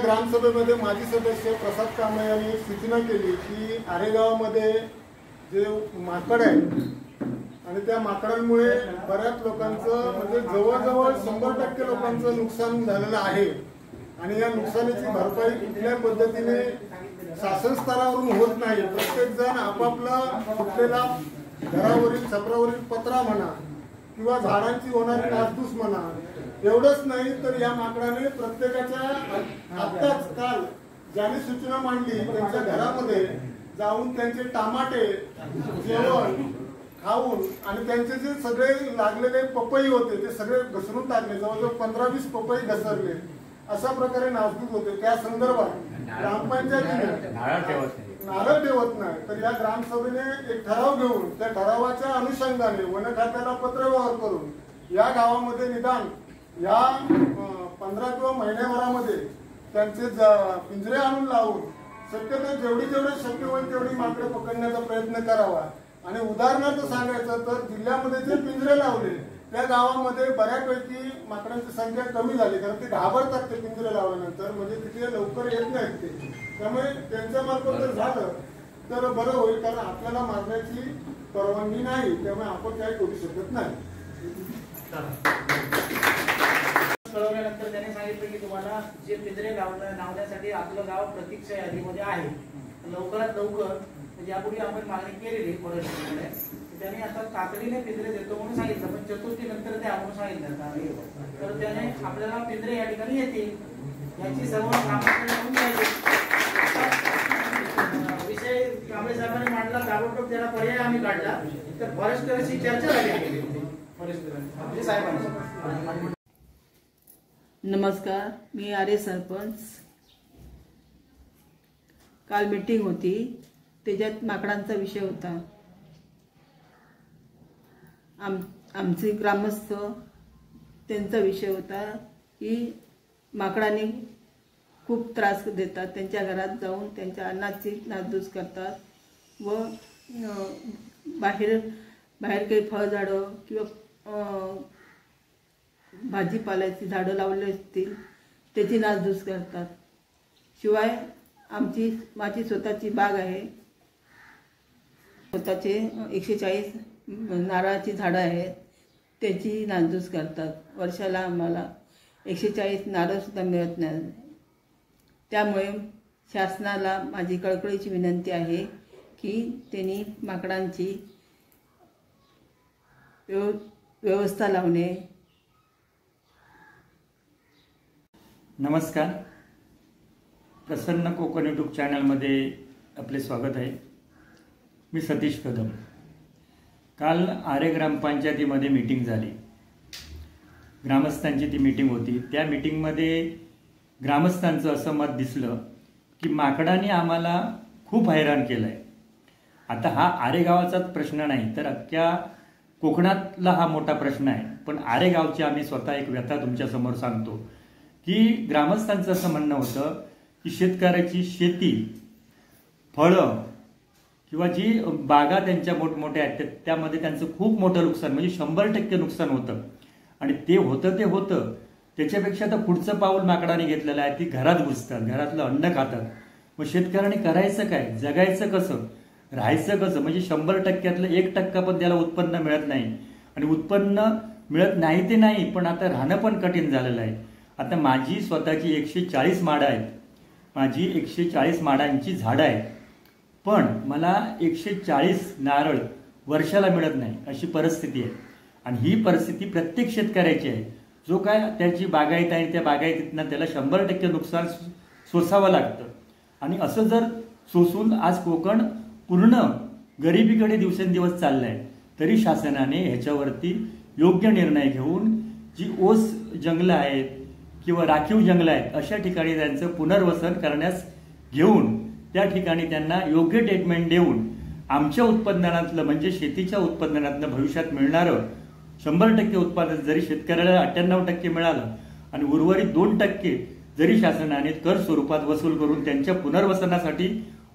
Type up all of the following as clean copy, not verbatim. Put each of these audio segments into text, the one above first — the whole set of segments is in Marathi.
ग्रामसभेमध्ये माजी सदस्य प्रसाद कांबळे यांनी सूचना केली की आरेगावामध्ये जे माकड आहे आणि त्या माकडांमुळे बऱ्याच लोकांचं म्हणजे जवळजवळ 100% लोकांचं नुकसान झालेलं आहे आणि या नुकसानीची भरपाई कुठल्या पद्धतीने शासन स्तरावरून होत नाही। प्रत्येक जण आपापला फुटलेला घरावरील छपरावरील पत्रा म्हणा किंवा झाडांची होणारी नासधूस म्हणा, एवढंच नाही तर या माकडाने प्रत्येकाच्या आत्ताच काल ज्याने सूचना मांडली त्यांच्या घरामध्ये जाऊन त्यांचे टमाटे जेवण खाऊन आणि त्यांचे जे सगळे लागलेले पपई होते ते सगळे घसरून टाकले, जवळजवळ 15-20 पपई घसरले, अशा प्रकारे नासधूस होते। त्या संदर्भात ग्रामपंचायतीने नारळ ठेवत नाही तर या ग्रामसभेने एक ठराव घेऊन त्या ठरावाच्या अनुषंगाने वन खात्याला पत्रव्यवहार करून या गावामध्ये निदान या 15 किंवा महिन्याभरामध्ये त्यांचे पिंजरे आणून लावून शक्यतो जेवढी शक्य होईल तेवढी माकडे पकडण्याचा प्रयत्न करावा। आणि उदाहरणार्थ सांगायचं तर जिल्ह्यामध्ये जे पिंजरे लावले त्या गावामध्ये बऱ्यापैकी माकडांची संख्या कमी झाली, कारण ते घाबरतात ते पिंजरे लावल्यानंतर, म्हणजे तिथे लवकर येत नाहीत ते। त्यामुळे त्यांच्या मार्फत जर झालं तर बरं होईल, कारण आपल्याला मारण्याची परवानगी नाही, त्यामुळे आपण काही करू शकत नाही। कळवल्यानंतर त्याने सांगितलं की तुम्हाला जे पिंजरे लावण्यासाठी आपलं गाव प्रतीक्षा यादीमध्ये आहे, लवकरात लवकर म्हणजे यापूर्वी आपण मागणी केलेली फॉरेस्टकडे, त्याने आता तातडीने पिंजरे देतो म्हणून सांगितलं, पण चतुर्थी नंतर ते आपण सांगितलं तर त्याने आपल्याला पिंजरे या ठिकाणी येतील याची सर्व विषय कांबळे साहेबांनी मांडला, ताबडतोब त्याला पर्याय आम्ही काढला, तर फॉरेस्टरशी चर्चा झाली फॉरेस्टर साहेबांची। नमस्कार, मी आर्य सरपंच। काल मीटिंग होती, त्याच्यात माकडांचा विषय होता। आमचे ग्रामस्थ त्यांचा विषय होता की माकडांनी खूप त्रास देतात, त्यांच्या घरात जाऊन त्यांच्या अन्नाची नासधूस करतात व बाहेर काही फळझाडं किंवा भाजीपाल्याची झाडं लावली असतील त्याची नासधूस करतात। शिवाय माझी स्वतःची बाग आहे, स्वतःचे 140 नारळाची झाडं आहेत, त्याची नासधूस करतात। वर्षाला आम्हाला 140 नारळसुद्धा मिळत नाही। त्यामुळे शासनाला माझी कळकळीची विनंती आहे की त्यांनी माकडांची व्यवस्था लावणे। नमस्कार, प्रसन्न कोकण यूट्यूब चॅनलमध्ये आपले स्वागत आहे। मी सतीश कदम। काल आरे ग्रामपंचायतीमध्ये मीटिंग झाली, ग्रामस्थांची ती मीटिंग होती। त्या मीटिंगमध्ये ग्रामस्थांचं असं मत दिसलं की माकडांनी आम्हाला खूप हैराण केलं आहे। आता हा आरेगावाचाच प्रश्न नाही तर अख्ख्या कोकणातला हा मोठा प्रश्न आहे, पण आरेगावची आम्ही स्वतः एक व्यथा तुमच्यासमोर सांगतो की ग्रामस्थांचं असं म्हणणं होतं की शेतकऱ्याची शेती, फळं किंवा जी बागा त्यांच्या मोठमोठ्या आहेत त्यामध्ये त्यांचं खूप मोठं नुकसान म्हणजे 100% नुकसान होतं। आणि ते होतं त्याच्यापेक्षा तर पुढचं पाऊल माकडाने घेतलेलं आहे, ती घरात घुसतात, घरातलं अन्न खातात। मग शेतकऱ्याने करायचं काय, जगायचं कसं, राहायचं कसं? म्हणजे 100%तलं 1% पण त्याला उत्पन्न मिळत नाही, आणि उत्पन्न मिळत नाही ते नाही, पण आता राहणं पण कठीण झालेलं आहे। आता माझी स्वतःची 140 माडं आहेत, माझी 140 माडांची झाडं आहेत, पण मला 140 नारळ वर्षाला मिळत नाही अशी परिस्थिती आहे। आणि ही परिस्थिती प्रत्येक शेतकऱ्याची आहे, जो काय त्याची बागायत आहे त्या बागायतीतनं त्याला 100% नुकसान सोसावं लागतं। आणि असं जर सोसून आज कोकण पूर्ण गरिबीकडे दिवसेंदिवस चाललं आहे, तरी शासनाने ह्याच्यावरती योग्य निर्णय घेऊन जी ओस जंगलं आहेत किंवा राखीव जंगलं आहेत अशा ठिकाणी त्यांचं पुनर्वसन करण्यास घेऊन त्या ठिकाणी त्यांना योग्य ट्रीटमेंट देऊन आमच्या उत्पादनातलं म्हणजे शेतीच्या उत्पादनातनं भविष्यात मिळणारं 100% उत्पादन जरी शेतकऱ्याला 98% मिळालं आणि उर्वरित 2% जरी शासनाने कर स्वरूपात वसूल करून त्यांच्या पुनर्वसनासाठी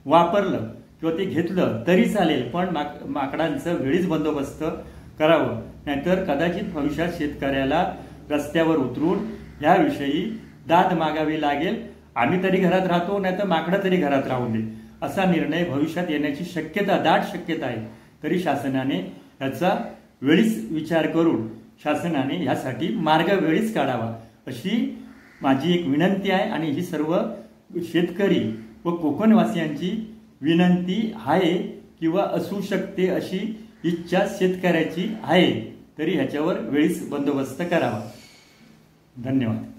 वापरलं किंवा ते घेतलं तरी चालेल, पण माकडांचं वेळीच बंदोबस्त करावं, नाहीतर कदाचित भविष्यात शेतकऱ्याला रस्त्यावर उतरून याविषयी दाद मागावी लागेल आम्ही तरी घरात राहतो, नाही तर माकडं तरी घरात राहू दे, असा निर्णय भविष्यात येण्याची शक्यता, दाट शक्यता आहे. तरी शासनाने याचा वेळीच विचार करून शासनाने ह्यासाठी मार्ग वेळीच काढावा, अशी माझी एक विनंती आहे. आणि ही सर्व शेतकरी व कोकणवासियांची विनंती आहे किंवा असू शकते अशी इच्छा शेतकऱ्याची आहे. तरी ह्याच्यावर वेळीच बंदोबस्त करावा. धन्यवाद.